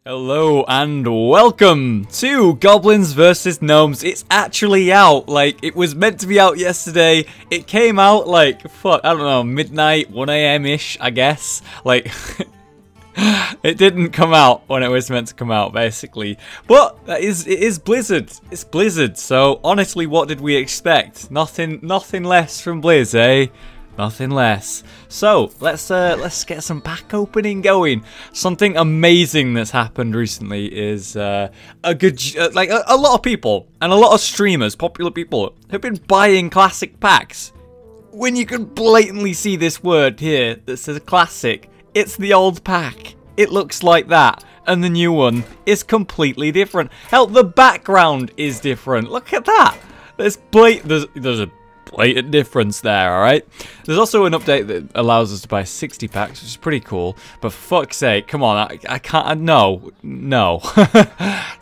Hello and welcome to Goblins versus Gnomes. It's actually out. Like, it was meant to be out yesterday. It came out like, fuck, I don't know, midnight, 1 a.m.-ish, I guess. Like, it didn't come out when it was meant to come out, basically. But it is Blizzard. It's Blizzard. So, honestly, what did we expect? Nothing less from Blizz, eh? Nothing less. So let's get some pack opening going. Something amazing that's happened recently is a lot of people and a lot of streamers, popular people, have been buying classic packs. When you can blatantly see this word here that says classic, it's the old pack. It looks like that, and the new one is completely different. Hell, the background is different. Look at that. There's a blatant difference there, alright? There's also an update that allows us to buy 60 packs, which is pretty cool, but for fuck's sake, come on, I can't, no.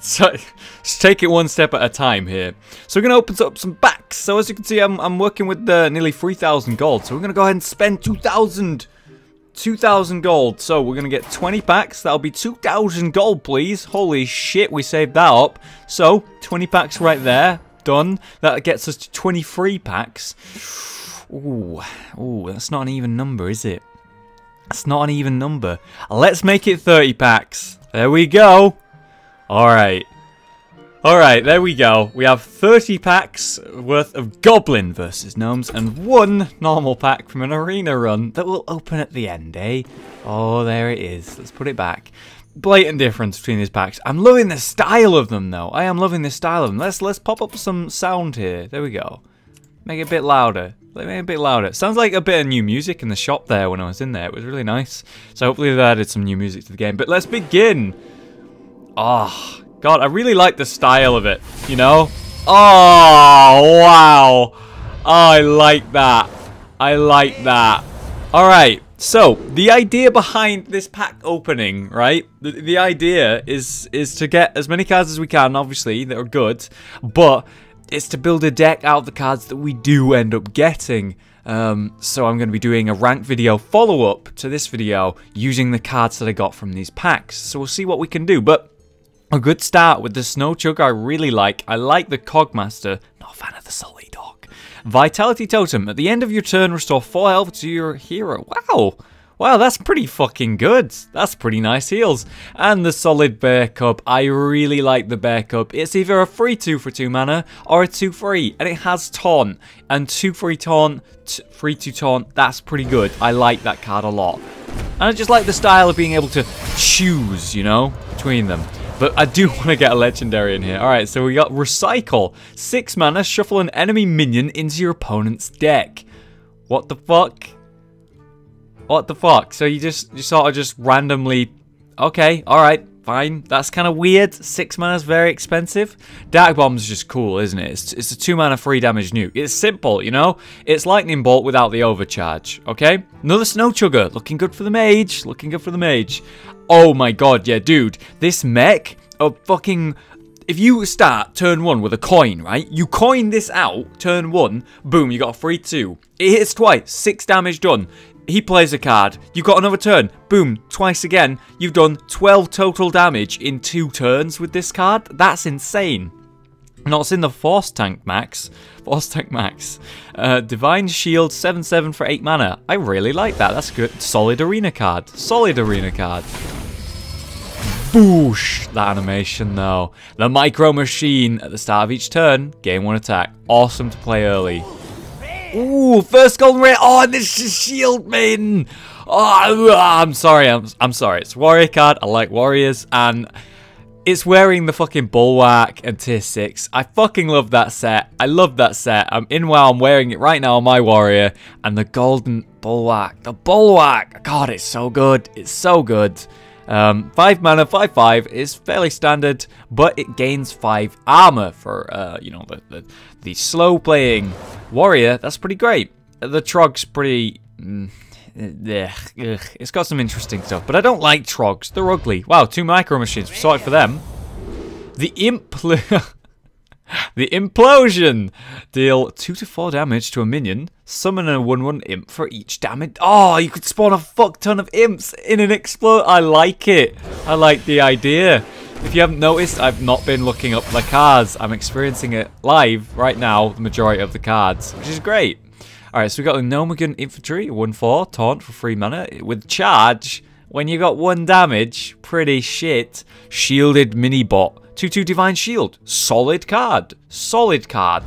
So, just take it one step at a time here. So we're going to open up some packs. So as you can see, I'm working with nearly 3,000 gold, so we're going to go ahead and spend 2,000 gold. So we're going to get 20 packs, that'll be 2,000 gold, please. Holy shit, we saved that up. So, 20 packs right there. Done. That gets us to 23 packs. Ooh, that's not an even number, is it? That's not an even number. Let's make it 30 packs. There we go. Alright, there we go. We have 30 packs worth of Goblin versus Gnomes and one normal pack from an arena run that will open at the end, eh? Oh, there it is. Let's put it back. Blatant difference between these packs. I'm loving the style of them, though. I am loving the style of them. Let's pop up some sound here. There we go. Make it a bit louder. Make it a bit louder. Sounds like a bit of new music in the shop there when I was in there. It was really nice. So hopefully they added some new music to the game. But let's begin. Oh, God, I really like the style of it, you know? Oh, wow. Oh, I like that. I like that. All right. So, the idea behind this pack opening, right? The idea is to get as many cards as we can, obviously, that are good. But it's to build a deck out of the cards that we do end up getting. So I'm going to be doing a ranked video follow-up to this video using the cards that I got from these packs. So we'll see what we can do. But a good start with the Snow Chug I really like. I like the Cogmaster. Not a fan of the Sully Dog. Vitality Totem. At the end of your turn, restore 4 health to your hero. Wow, that's pretty fucking good. That's pretty nice heals. And the Solid Bear Cub. I really like the Bear Cub. It's either a 3/2 for 2 mana or a 2/3. And it has Taunt. And 2/3 Taunt, 3/2 Taunt. That's pretty good. I like that card a lot. And I just like the style of being able to choose, you know, between them. But I do want to get a legendary in here. Alright, so we got Recycle. 6 mana, shuffle an enemy minion into your opponent's deck. What the fuck? What the fuck? So you sort of just randomly... Okay, alright, fine. That's kind of weird. 6 mana is very expensive. Dark Bomb's just cool, isn't it? It's a 2 mana 3 damage nuke. It's simple, you know? It's Lightning Bolt without the overcharge, okay? Another Snow Chugger. Looking good for the mage. Looking good for the mage. Oh my god, yeah, dude. This mech of fucking... If you start turn 1 with a coin, right? You coin this out, turn 1, boom, you got a 3/2. It hits twice, 6 damage done. He plays a card. You got another turn, boom, twice again. You've done 12 total damage in 2 turns with this card. That's insane. Not it's in the Force Tank Max. Force Tank Max. Divine Shield 7/7 for 8 mana. I really like that. That's good. Solid Arena card. Solid Arena card. Boosh! That animation, though. The Micro Machine at the start of each turn. Gain 1 attack. Awesome to play early. Ooh, first golden ray. Oh, and this is Shield Maiden. Oh, I'm sorry. I'm sorry. It's a warrior card. I like warriors. And it's wearing the fucking Bulwark and tier 6. I fucking love that set. I love that set. I'm wearing it right now on my warrior. And the golden Bulwark. The Bulwark. God, it's so good. It's so good. 5 mana, 5/5 is fairly standard, but it gains 5 armor for, you know, the slow playing warrior. That's pretty great. The Trog's pretty... It's got some interesting stuff, but I don't like Trogs. They're ugly. Wow, 2 Micro Machines. Sorry for them. The Imp... The Implosion! Deal 2 to 4 damage to a minion. Summon a 1/1 imp for each damage. Oh, you could spawn a fuck ton of imps in an explode. I like it. I like the idea. If you haven't noticed, I've not been looking up the cards. I'm experiencing it live right now, the majority of the cards, which is great. Alright, so we got the Gnomes Infantry, 1/4, taunt for 3 mana. With charge, when you got 1 damage, pretty shit. Shielded Minibot. 2/2 Divine Shield. Solid card. Solid card.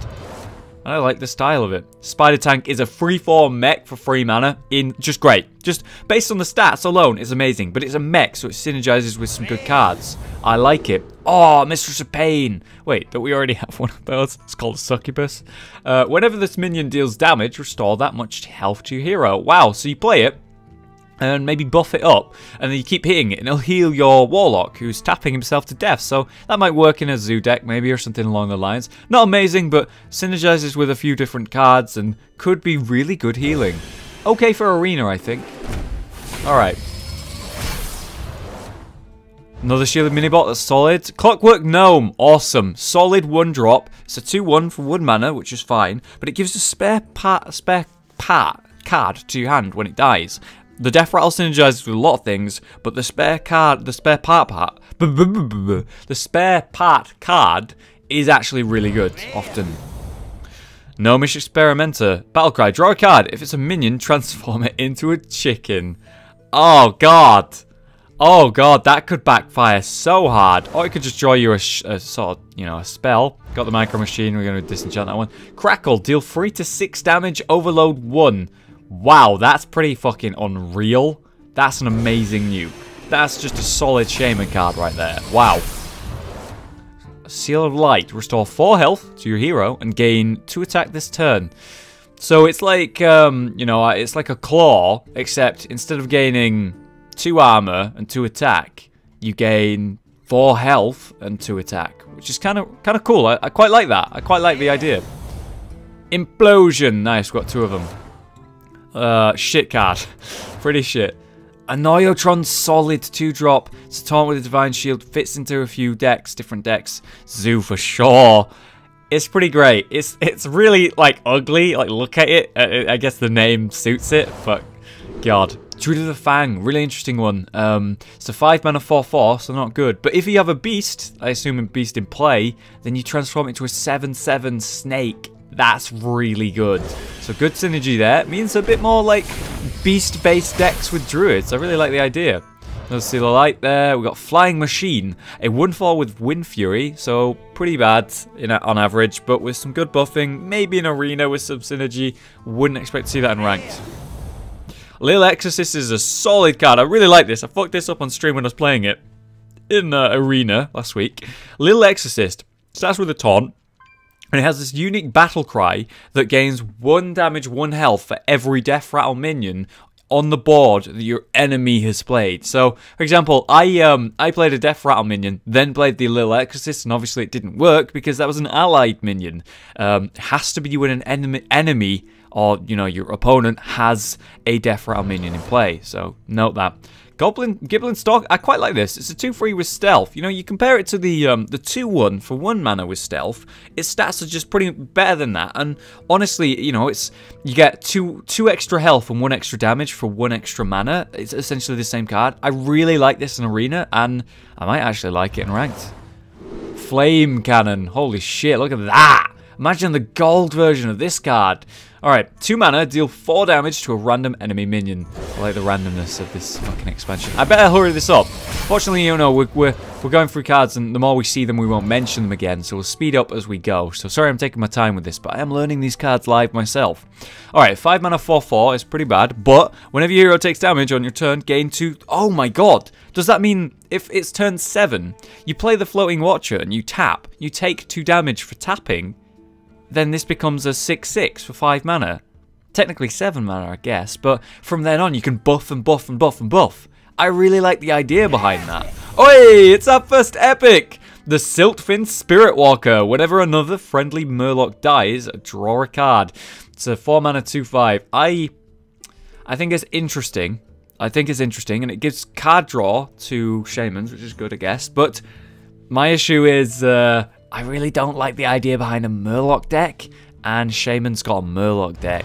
I like the style of it. Spider Tank is a 3/4 mech for 3 mana. Just great. Just based on the stats alone, it's amazing. But it's a mech, so it synergizes with some good cards. I like it. Oh, Mistress of Pain. Wait, don't we already have one of those? It's called Succubus. Whenever this minion deals damage, restore that much health to your hero. Wow, so you play it, and maybe buff it up, and then you keep hitting it, and it'll heal your Warlock, who's tapping himself to death. So that might work in a zoo deck, maybe, or something along the lines. Not amazing, but synergizes with a few different cards, and could be really good healing. Okay for Arena, I think. Alright. Another Shielded Minibot, that's solid. Clockwork Gnome, awesome. Solid 1-drop. It's a 2/1 for 1 mana, which is fine, but it gives a spare card to your hand when it dies. The Death Rattle synergizes with a lot of things, but the spare part card is actually really good, often. Gnomish Experimenter. Battlecry. Draw a card. If it's a minion, transform it into a chicken. Oh, God. Oh, God. That could backfire so hard. Or it could just draw you a sort of, you know, a spell. Got the Micro Machine. We're going to disenchant that one. Crackle. Deal 3 to 6 damage. Overload 1. Wow, that's pretty fucking unreal. That's an amazing nuke. That's just a solid Shaman card right there. Wow. Seal of Light. Restore 4 health to your hero and gain 2 attack this turn. So it's like, you know, it's like a claw, except instead of gaining 2 armor and 2 attack, you gain 4 health and 2 attack, which is kind of cool. I quite like that. I quite like the idea. Implosion. Nice, got 2 of them. Shit card. Pretty shit. Annoyotron solid 2-drop. It's a taunt with a Divine Shield. Fits into a few decks, different decks. Zoo for sure. It's pretty great. It's really, like, ugly. Like, look at it. I guess the name suits it, but God. Druid of the Fang. Really interesting one. It's a 5 mana 4/4, so not good. But if you have a beast, I assume a beast in play, then you transform it into a 7/7 snake. That's really good. So good synergy there. It means a bit more like beast-based decks with druids. I really like the idea. Let's see the light there. We've got Flying Machine. A 1/4 with Wind Fury. So pretty bad on average, but with some good buffing. Maybe in Arena with some synergy. Wouldn't expect to see that in Ranked. Lil Exorcist is a solid card. I really like this. I fucked this up on stream when I was playing it in Arena last week. Lil Exorcist starts with a taunt. And it has this unique battle cry that gains 1 damage, 1 health for every Death Rattle minion on the board that your enemy has played. So, for example, I played a Death Rattle minion, then played the Little Exorcist, and obviously it didn't work because that was an allied minion. It has to be when an enemy or, you know, your opponent has a Death Rattle minion in play. So, note that. Goblin Stalk, I quite like this. It's a 2/3 with stealth. You know, you compare it to the 2/1 for 1 mana with stealth. Its stats are just pretty better than that. And honestly, you know, you get two extra health and 1 extra damage for 1 extra mana. It's essentially the same card. I really like this in Arena, and I might actually like it in Ranked. Flame Cannon. Holy shit, look at that. Imagine the gold version of this card. Alright, 2 mana, deal 4 damage to a random enemy minion. I like the randomness of this fucking expansion. I better hurry this up. Fortunately, you know, we're going through cards, and the more we see them, we won't mention them again, so we'll speed up as we go. So sorry I'm taking my time with this, but I am learning these cards live myself. Alright, 5 mana 4/4 is pretty bad, but whenever your hero takes damage on your turn, gain 2... Oh my god! Does that mean if it's turn 7, you play the Floating Watcher and you tap, you take 2 damage for tapping, then this becomes a 6/6 for 5 mana. Technically 7 mana, I guess, but from then on you can buff and buff and buff and buff. I really like the idea behind that. Oi! It's our first epic! The Siltfin Spirit Walker. Whenever another friendly Murloc dies, draw a card. It's a 4 mana 2/5. I think it's interesting. And it gives card draw to Shamans, which is good, I guess. But my issue is I really don't like the idea behind a Murloc deck, and Shaman's got a Murloc deck.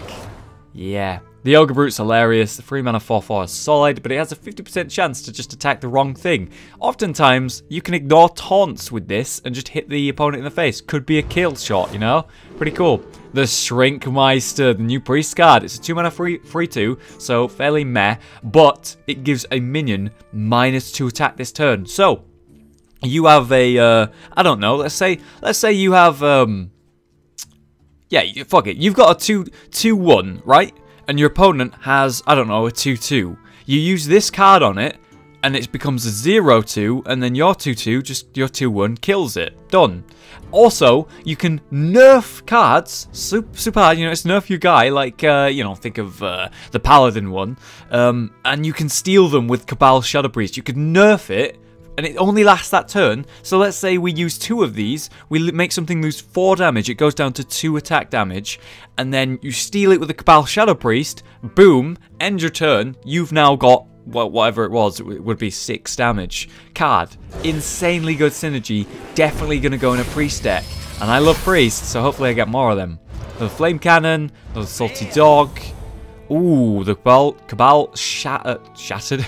Yeah. The Ogre Brute's hilarious, the 3 mana 4/4 is solid, but it has a 50% chance to just attack the wrong thing. Oftentimes, you can ignore taunts with this and just hit the opponent in the face. Could be a kill shot, you know? Pretty cool. The Shrinkmeister, the new priest card. It's a 2 mana 3/2, so fairly meh, but it gives a minion -2 attack this turn. So, you have a, I don't know, let's say you have, yeah, fuck it. You've got a 2/1, right? And your opponent has, I don't know, a 2/2. You use this card on it, and it becomes a 0/2, and then your 2/2, just your 2/1, kills it. Done. Also, you can nerf cards, super hard, you know, it's nerf your guy, like, you know, think of the Paladin one, and you can steal them with Cabal Shadow Priest. You could nerf it, and it only lasts that turn. So let's say we use 2 of these, we make something lose 4 damage, it goes down to 2 attack damage, and then you steal it with the Cabal Shadow Priest, boom, end your turn, you've now got, well, whatever it was, it would be 6 damage. Card, insanely good synergy, definitely going to go in a priest deck, and I love priests, so hopefully I get more of them. The Flame Cannon, the Salty Dog, ooh, the Cabal Shattered...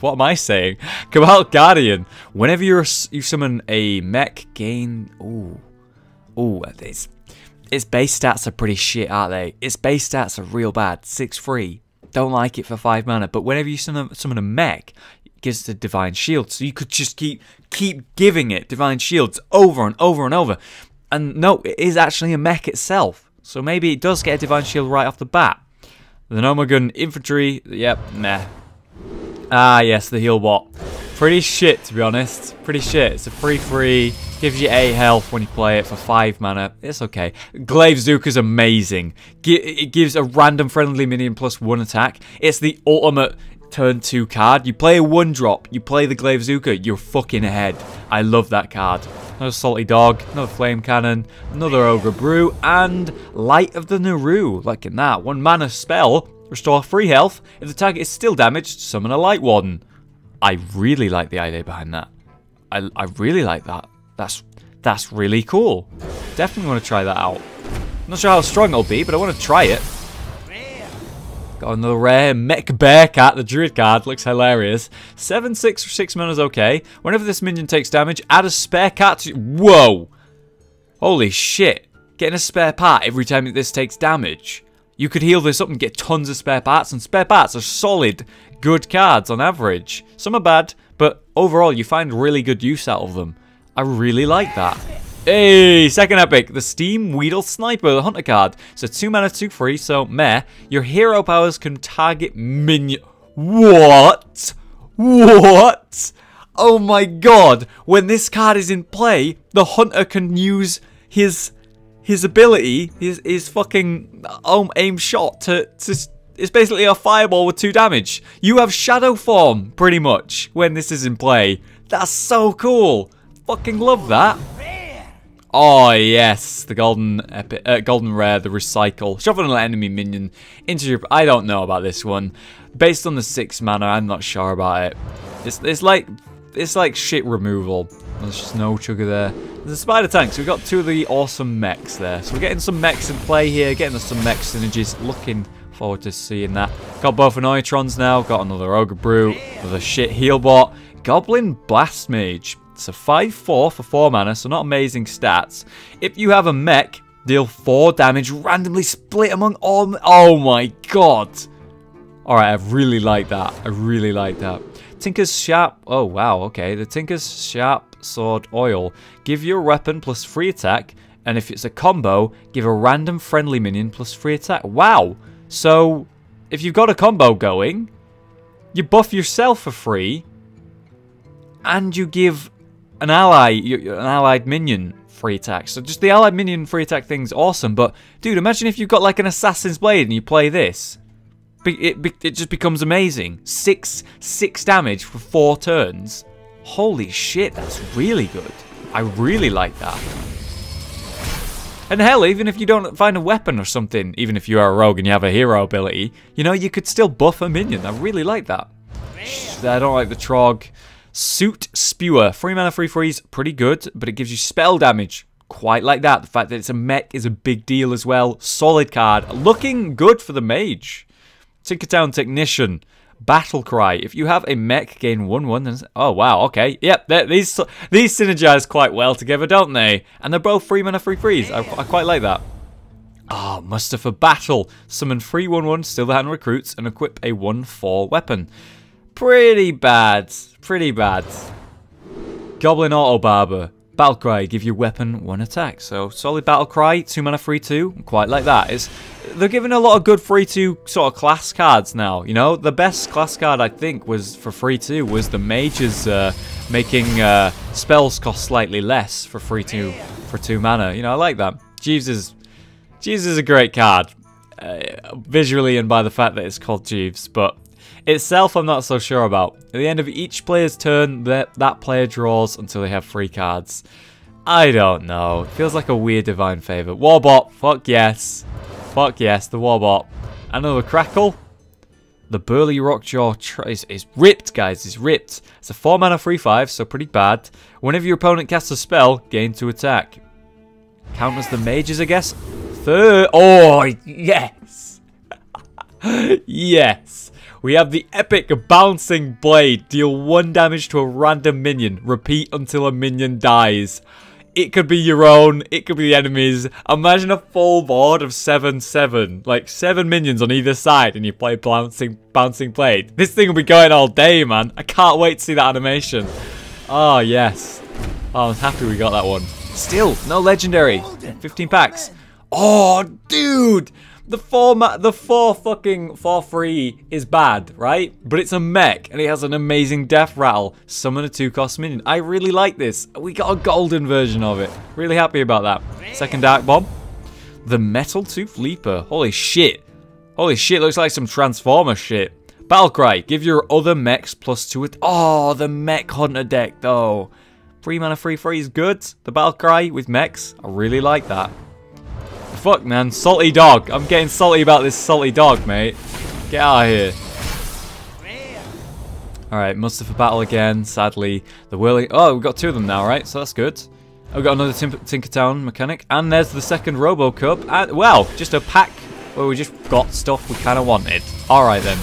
What am I saying? Cabal Guardian. Whenever you summon a mech, gain... Ooh, its base stats are pretty shit, aren't they? Its base stats are real bad. 6/3. Don't like it for 5 mana. But whenever you summon a mech, it gives it a Divine Shield. So you could just keep giving it Divine Shields over and over and over. And no, it is actually a mech itself. So maybe it does get a Divine Shield right off the bat. The Nomagun Infantry, yep, meh. Ah, yes, the heal bot. Pretty shit, to be honest. Pretty shit. It's a 3/3. Gives you 8 health when you play it for 5 mana. It's okay. Glaive Zuka's amazing. It gives a random friendly minion +1 attack. It's the ultimate turn 2 card. You play a 1-drop. You play the Glaive Zuka. You're fucking ahead. I love that card. Another Salty Dog. Another Flame Cannon. Another Ogre Brew. And Light of the Naru. Like in that. 1 mana spell. Restore 3 health. If the target is still damaged, summon a Light Warden. I really like the idea behind that. I really like that. That's really cool. Definitely want to try that out. Not sure how strong it'll be, but I want to try it. Got another rare Mech Bear Cat. The Druid card looks hilarious. 7/6 for 6 mana is okay. Whenever this minion takes damage, add a spare cat to... Whoa! Holy shit. Getting a spare part every time this takes damage. You could heal this up and get tons of spare parts, and spare parts are solid, good cards on average. Some are bad, but overall you find really good use out of them. I really like that. Hey, second epic, the Steam Weedle Sniper, the Hunter card. It's a 2 mana 2/3, so meh. Your hero powers can target minion... What? What? Oh my god, when this card is in play, the Hunter can use his ability, his fucking aim shot to it's basically a fireball with 2 damage. You have shadow form, pretty much, when this is in play. That's so cool. Fucking love that. Oh yes, the golden rare, the recycle. Shuffle an enemy minion into your... I don't know about this one. Based on the 6 mana, I'm not sure about it. It's like shit removal. There's just no sugar there. There's a spider tank, so we've got 2 of the awesome mechs there. So we're getting some mechs in play here, getting some mech synergies. Looking forward to seeing that. Got both Anoitrons now, got another Ogre Brew, another shit heal bot. Goblin Blast Mage. It's a 5/4 for 4 mana, so not amazing stats. If you have a mech, deal 4 damage, randomly split among all... Oh my god! Alright, I really like that. I really like that. Tinker's Sharp... Oh, wow, okay. The Tinker's Sharp Sword Oil. Give your weapon +3 attack, and if it's a combo, give a random friendly minion +3 attack. Wow! So, if you've got a combo going, you buff yourself for free, and you give an allied minion free attack. So just the allied minion free attack thing's awesome, but dude, imagine if you've got like an Assassin's Blade and you play this. It just becomes amazing. 6 damage for 4 turns. Holy shit, that's really good. I really like that. And hell, even if you don't find a weapon or something, even if you are a rogue and you have a hero ability, you know, you could still buff a minion. I really like that. I don't like the Trog. Suit Spewer. 3 mana 3/3's pretty good, but it gives you spell damage. Quite like that. The fact that it's a mech is a big deal as well. Solid card. Looking good for the mage. Tinkertown Technician. Battle Cry. If you have a mech, gain 1/1. Then oh wow, okay, yep. These synergize quite well together, don't they? And they're both 3 mana, 3 freeze. I quite like that. Oh, Muster for Battle. Summon 3 1/1, steal the hand recruits, and equip a 1/4 weapon. Pretty bad. Pretty bad. Goblin Auto Barber. Battle Cry, give your weapon 1 attack. So, solid Battle Cry, 2 mana, 3/2. Quite like that. They're giving a lot of good 3/2 sort of class cards now. You know, the best class card I think was for 3/2 was the mages making spells cost slightly less for 3/2 for 2 mana. You know, I like that. Jeeves is a great card, visually and by the fact that it's called Jeeves, but itself I'm not so sure about. At the end of each player's turn, that player draws until they have 3 cards. I don't know. It feels like a weird divine favor. Warbot, fuck yes. Fuck yes, the Warbot. Another Crackle. The Burly Rockjaw is ripped, guys. It's ripped. It's a 4 mana 3/5, so pretty bad. Whenever your opponent casts a spell, gain 2 attack. Counters the mages, I guess. Oh, yes. Yes. We have the epic Bouncing Blade. Deal 1 damage to a random minion. Repeat until a minion dies. It could be your own. It could be the enemy's. Imagine a full board of 7/7. Like 7 minions on either side and you play Bouncing Blade. This thing will be going all day, man. I can't wait to see that animation. Oh, yes. Oh, I'm happy we got that one. Still, no legendary. 15 packs. Oh, dude. The 4/3 is bad, right? But it's a mech, and it has an amazing death rattle. Summon a 2-cost minion. I really like this. We got a golden version of it. Really happy about that. Second Dark Bomb. The Metal Tooth Leaper. Holy shit. Holy shit, looks like some Transformer shit. Battlecry. Give your other mechs +2. Oh, the Mech Hunter deck, though. 3 mana 3/3 is good. The Battlecry with mechs. I really like that. Fuck, man. Salty dog. I'm getting salty about this salty dog, mate. Get out of here. Alright, Muster for Battle again. Sadly, the whirling... Oh, we've got 2 of them now, right? So that's good. We've got another Tinkertown mechanic. And there's the second Robocub. And, well, just a pack where we just got stuff we kind of wanted. Alright, then.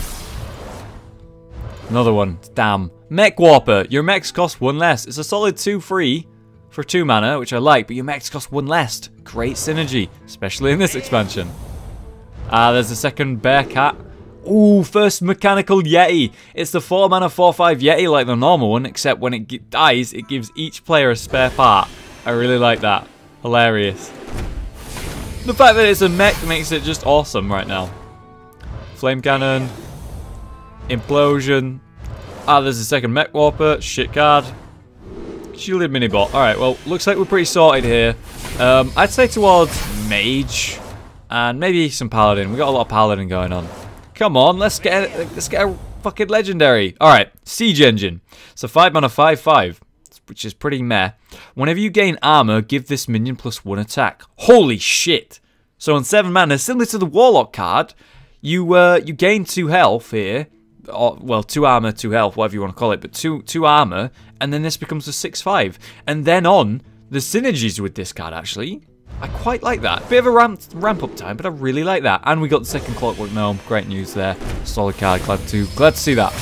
Another one. Damn. Mech Warper. Your mechs cost 1 less. It's a solid 2/3. For 2 mana, which I like, but your mechs cost 1 less. Great synergy, especially in this expansion. There's the second Bear Cat. Ooh, first Mechanical Yeti. It's the 4 mana 4/5 Yeti like the normal one, except when it dies, it gives each player a spare part. I really like that. Hilarious. The fact that it's a mech makes it just awesome right now. Flame Cannon. Implosion. There's the second Mech Warper. Shit card. Shielded Minibot. Alright, well, looks like we're pretty sorted here. I'd say towards Mage. And maybe some Paladin. We got a lot of Paladin going on. Come on, let's get a fucking legendary. Alright, Siege Engine. So 5 mana 5/5. Which is pretty meh. Whenever you gain armor, give this minion +1 attack. Holy shit! So on 7 mana, similar to the Warlock card, you gain 2 health here. Or, well, 2 armor, 2 health, whatever you want to call it, but 2 armor, and then this becomes a 6/5. And then on, the synergies with this card, actually, I quite like that. Bit of a ramp up time, but I really like that. And we got the second Clockwork Gnome. Great news there. Solid card, glad to see that.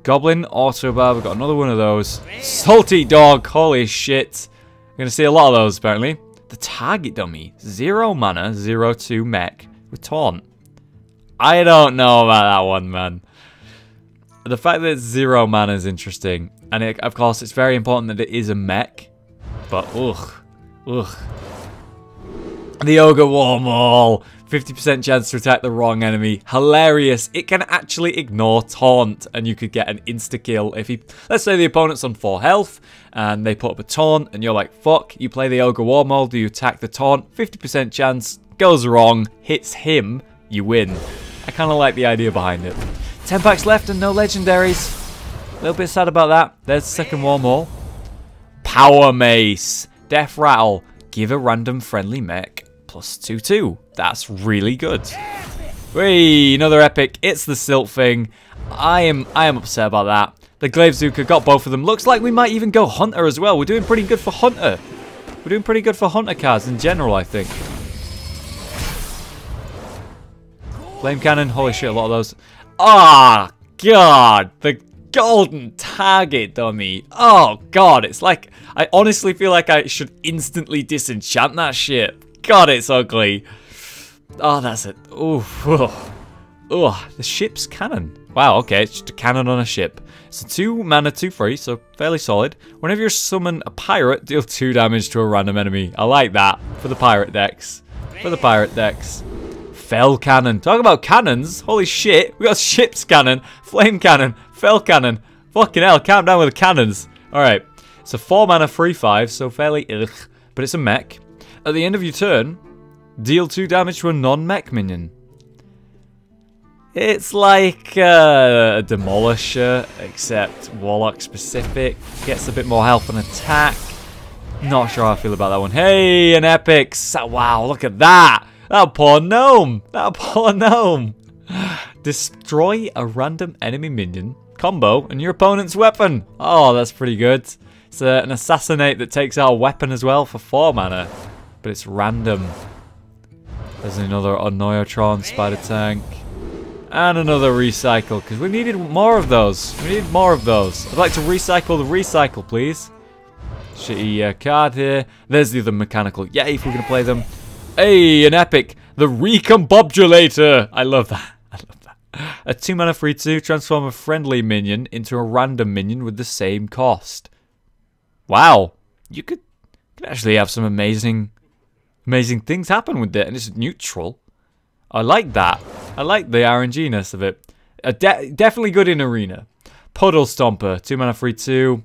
Goblin, Auto Bar, we got another one of those. Salty Dog, holy shit. We're going to see a lot of those, apparently. The Target Dummy, 0 mana, 0/2 mech with Taunt. I don't know about that one, man. The fact that it's 0 mana is interesting. And of course, it's very important that it is a mech. But, ugh. The Ogre Warmaul. 50% chance to attack the wrong enemy. Hilarious. It can actually ignore Taunt. And you could get an insta-kill. If let's say the opponent's on 4 health. And they put up a Taunt. And you're like, fuck. You play the Ogre Warmaul. Do you attack the Taunt? 50% chance. Goes wrong. Hits him. You win. I kind of like the idea behind it. 10 packs left and no legendaries. A little bit sad about that. There's the second Warmaul. Power Mace. Death Rattle. Give a random friendly mech +2/2. That's really good. Whee, another epic. It's the Silt Thing. I am upset about that. The Glaivezuka got both of them. Looks like we might even go Hunter as well. We're doing pretty good for Hunter. We're doing pretty good for Hunter cards in general, I think. Flame Cannon. Holy shit, a lot of those. Ah, God. The golden target dummy. Oh, God. It's like, I honestly feel like I should instantly disenchant that shit. God, it's ugly. Oh, that's it. Oh, the ship's cannon. Wow, okay, it's just a cannon on a ship. It's a 2 mana, 2/3, so fairly solid. Whenever you summon a pirate, deal 2 damage to a random enemy. I like that for the pirate decks. For the pirate decks. Fell cannon. Talk about cannons. Holy shit. We got ship's cannon, flame cannon, fell cannon. Fucking hell, calm down with the cannons. Alright, it's a 4 mana, 3/5, so fairly ugh. But it's a mech. At the end of your turn, deal 2 damage to a non-mech minion. It's like a Demolisher, except Warlock specific. Gets a bit more health and attack. Not sure how I feel about that one. Hey, an epic. Wow, look at that. That poor gnome. That poor gnome. Destroy a random enemy minion. Combo and your opponent's weapon. Oh, that's pretty good. It's an assassinate that takes out a weapon as well for 4 mana. But it's random. There's another Onoyotron Spider Tank. And another recycle, because we needed more of those. We need more of those. I'd like to recycle the recycle, please. Shitty card here. There's the other mechanical. Yay, if we're going to play them. Hey, an epic. The Recombobulator. I love that. I love that. A 2 mana 3/2. Transform a friendly minion into a random minion with the same cost. Wow. You could actually have some amazing things happen with it. And it's neutral. I like that. I like the RNG-ness of it. Definitely good in Arena. Puddle Stomper. 2 mana 3/2.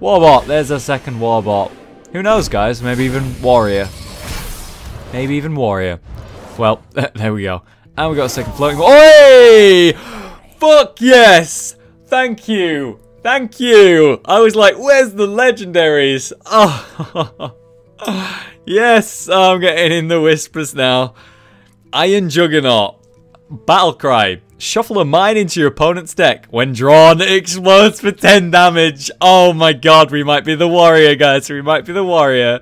Warbot. There's a second Warbot. Who knows, guys? Maybe even Warrior. Maybe even Warrior. Well, there we go. And we got a second floating. Oi! Fuck yes! Thank you. Thank you. I was like, where's the legendaries? Oh. Yes, I'm getting in the whispers now. Iron Juggernaut. Battle Cry. Shuffle a mine into your opponent's deck. When drawn, it explodes for 10 damage. Oh my god, we might be the warrior, guys. We might be the warrior.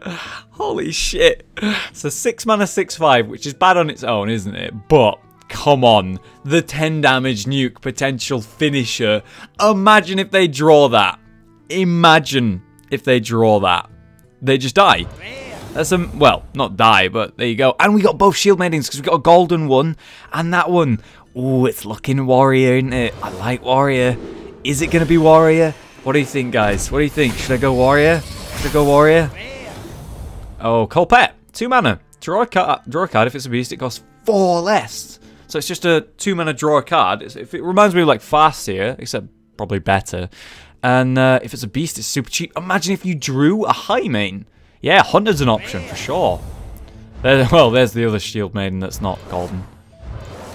Holy shit. So 6 mana, 6/5, which is bad on its own, isn't it? But, come on. The 10 damage nuke potential finisher. Imagine if they draw that. Imagine if they draw that. They just die. That's well, not die, but there you go. And we got both shield maidens because we got a golden one and that one. Ooh, it's looking warrior, isn't it? I like warrior. Is it going to be warrior? What do you think, guys? What do you think? Should I go warrior? Should I go warrior? Oh, Colpet. 2 mana. Draw a card. If it's a beast, it costs 4 less. So it's just a 2 mana draw a card. It reminds me of like Farseer, except probably better. And if it's a beast, it's super cheap. Imagine if you drew a high main. Yeah, Hunter's an option for sure. Well, there's the other shield maiden that's not golden.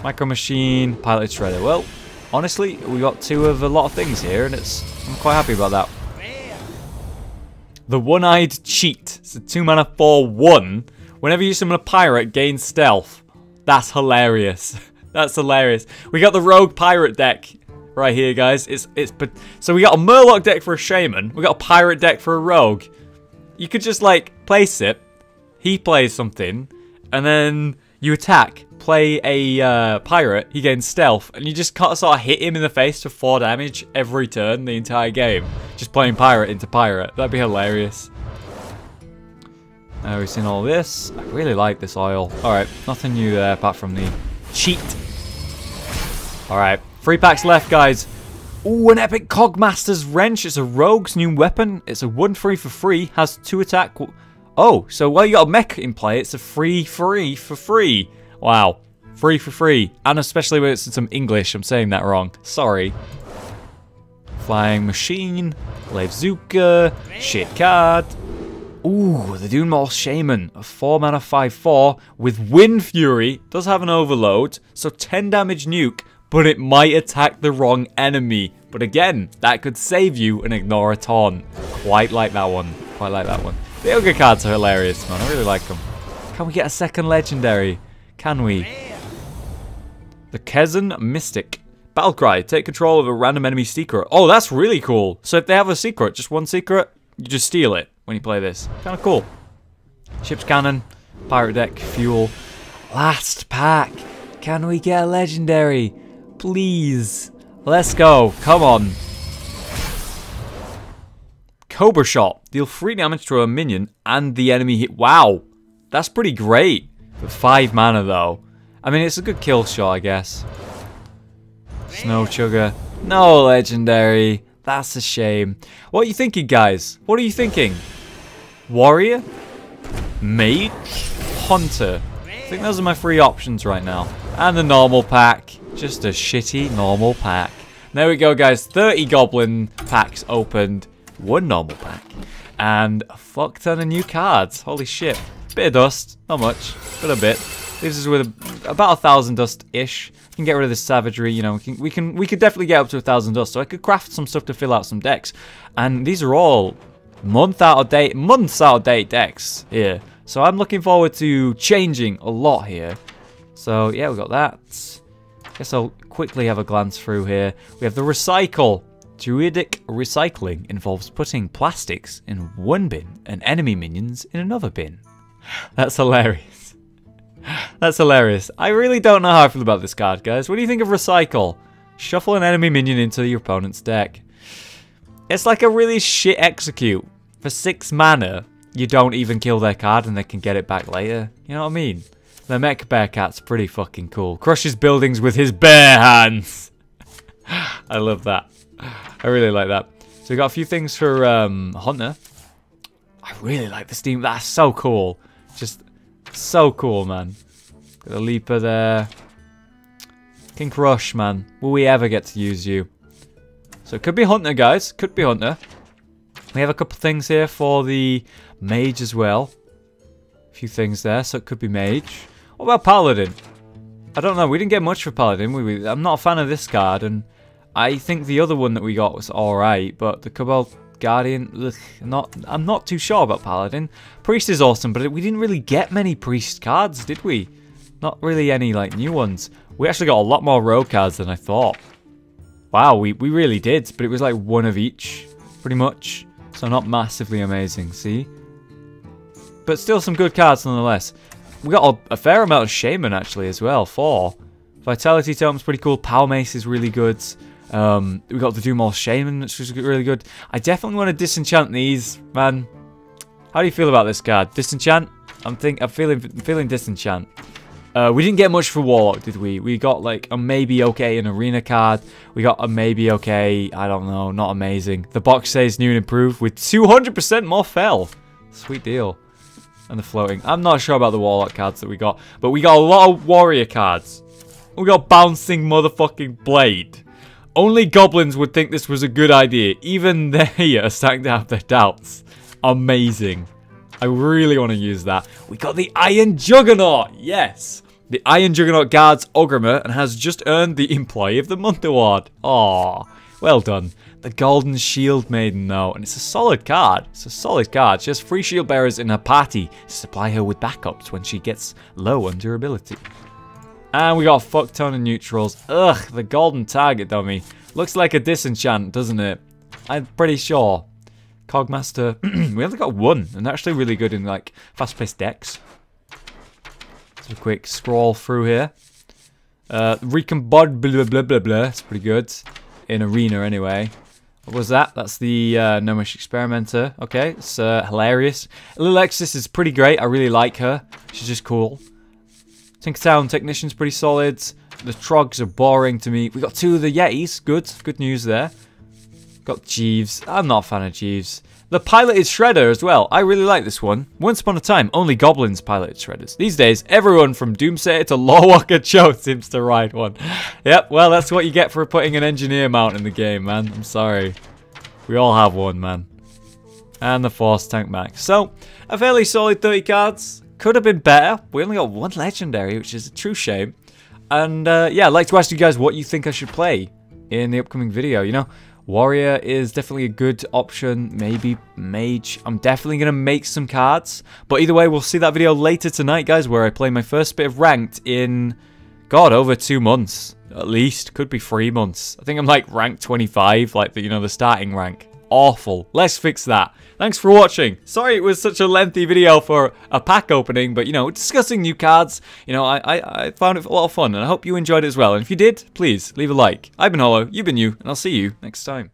Micro Machine, Pilot Shredder. Well, honestly, we got 2 of a lot of things here, and I'm quite happy about that. The One-Eyed Cheat. It's a 2 mana 4/1. Whenever you summon a pirate, gain stealth. That's hilarious. That's hilarious. We got the Rogue Pirate deck right here, guys. So we got a Murloc deck for a Shaman. We got a Pirate deck for a Rogue. You could just, like, place it. He plays something. And then you attack. Play a pirate. He gains stealth. And you just sort of hit him in the face for 4 damage every turn the entire game. Just playing pirate into pirate. That'd be hilarious. We've seen all this. I really like this oil. Alright, nothing new there apart from the cheat. Alright, 3 packs left, guys. Ooh, an epic Cogmaster's Wrench. It's a rogue's new weapon. It's a 1/3 for free. Has 2 attack. Oh, so while you got a mech in play, it's a free for free. Wow. Free for free. And especially when it's in some English. I'm saying that wrong. Sorry. Flying Machine. Glaivezuka. Shit card. Ooh, the Dunemaul Shaman. A 4 mana 5/4 with Wind Fury. Does have an overload. So 10 damage nuke. But it might attack the wrong enemy. But again, that could save you and ignore a taunt. Quite like that one. Quite like that one. The ogre cards are hilarious, man. I really like them. Can we get a second legendary? Can we? The Kezan Mystic. Battle cry. Take control of a random enemy secret. Oh, that's really cool. So if they have a secret, just one secret, you just steal it when you play this. Kind of cool. Ship's cannon. Pirate deck. Fuel. Last pack. Can we get a legendary? Please. Let's go. Come on. Cobra shot. Deal 3 damage to a minion and the enemy hit. Wow. That's pretty great. For 5 mana though. I mean, it's a good kill shot, I guess. Snow Chugger. No legendary. That's a shame. What are you thinking, guys? What are you thinking? Warrior? Mage? Hunter? I think those are my 3 options right now. And the normal pack. Just a shitty normal pack. There we go, guys. 30 goblin packs opened. 1 normal pack. And a fuck ton of new cards. Holy shit. Bit of dust. Not much. But a bit. Leaves us with about 1,000 dust-ish. We can get rid of this savagery, you know. We could definitely get up to 1,000 dust. So I could craft some stuff to fill out some decks. And these are all months out of date decks here. So I'm looking forward to changing a lot here. So yeah, we got that. Guess I'll quickly have a glance through here. We have the recycle. Druidic recycling involves putting plastics in one bin and enemy minions in another bin. That's hilarious. That's hilarious. I really don't know how I feel about this card, guys. What do you think of recycle? Shuffle an enemy minion into your opponent's deck. It's like a really shit execute. For 6 mana, you don't even kill their card and they can get it back later. You know what I mean? The Mech Bearcat's pretty fucking cool. Crushes buildings with his bare hands. I love that. I really like that. So we got a few things for Hunter. I really like the Steam. That's so cool. Just so cool, man. Got a Leaper there. King Crush, man. Will we ever get to use you? So it could be Hunter, guys. Could be Hunter. We have a couple things here for the Mage as well. A few things there, so it could be Mage. What about Paladin? I don't know. We didn't get much for Paladin. I'm not a fan of this card, and I think the other one that we got was alright, but the Cobalt Guardian, ugh, I'm not too sure about Paladin. Priest is awesome, but we didn't really get many Priest cards, did we? Not really any like new ones. We actually got a lot more Rogue cards than I thought. Wow, we really did, but it was like 1 of each, pretty much. So not massively amazing, see? But still some good cards nonetheless. We got a fair amount of Shaman actually as well, 4. Vitality Totem's pretty cool, Power Mace is really good. We got the Doom All Shaman, which was really good. I definitely want to disenchant these, man. How do you feel about this card? Disenchant? I'm feeling disenchant. We didn't get much for Warlock, did we? We got like a maybe okay an arena card. We got a maybe okay, I don't know, not amazing. The box says new and improved with 200% more fell. Sweet deal. And the floating. I'm not sure about the Warlock cards that we got, but we got a lot of Warrior cards. We got Bouncing Motherfucking Blade. Only Goblins would think this was a good idea. Even they are starting to have their doubts. Amazing. I really want to use that. We got the Iron Juggernaut. Yes. The Iron Juggernaut guards Ogrimer and has just earned the Employee of the Month award. Aww. Well done. The Golden Shield Maiden, though. And it's a solid card. It's a solid card. She has 3 shield bearers in her party to supply her with backups when she gets low on durability. And we got a fuck ton of neutrals. Ugh, the golden target dummy. Looks like a disenchant, doesn't it? I'm pretty sure. Cogmaster. We only got 1, and they're actually really good in like fast-paced decks. So a quick scroll through here. Recombod blah blah blah blah blah. It's pretty good. In arena anyway. What was that? That's the Gnomish Experimenter. Okay, it's hilarious. Alexis is pretty great. I really like her. She's just cool. Tinkertown Technician's pretty solid. The Trogs are boring to me. We got 2 of the Yetis. Good news there. Got Jeeves. I'm not a fan of Jeeves. The piloted Shredder as well. I really like this one. Once upon a time, only Goblins piloted Shredders. These days, everyone from Doomsayer to Lorewalker Joe seems to ride one. Yep, well, that's what you get for putting an engineer mount in the game, man. I'm sorry. We all have one, man. And the Force Tank Max. So, a fairly solid 30 cards. Could have been better. We only got 1 legendary, which is a true shame. And yeah, I'd like to ask you guys what you think I should play in the upcoming video. You know, Warrior is definitely a good option. Maybe Mage. I'm definitely going to make some cards. But either way, we'll see that video later tonight, guys, where I play my first bit of Ranked in, God, over 2 months. at least. Could be 3 months. I think I'm like rank 25, like the, you know, the starting rank. Awful. Let's fix that. Thanks for watching. Sorry it was such a lengthy video for a pack opening, but, you know, discussing new cards, you know, I found it a lot of fun, and I hope you enjoyed it as well. And if you did, please leave a like. I've been Hollow, you've been you, and I'll see you next time.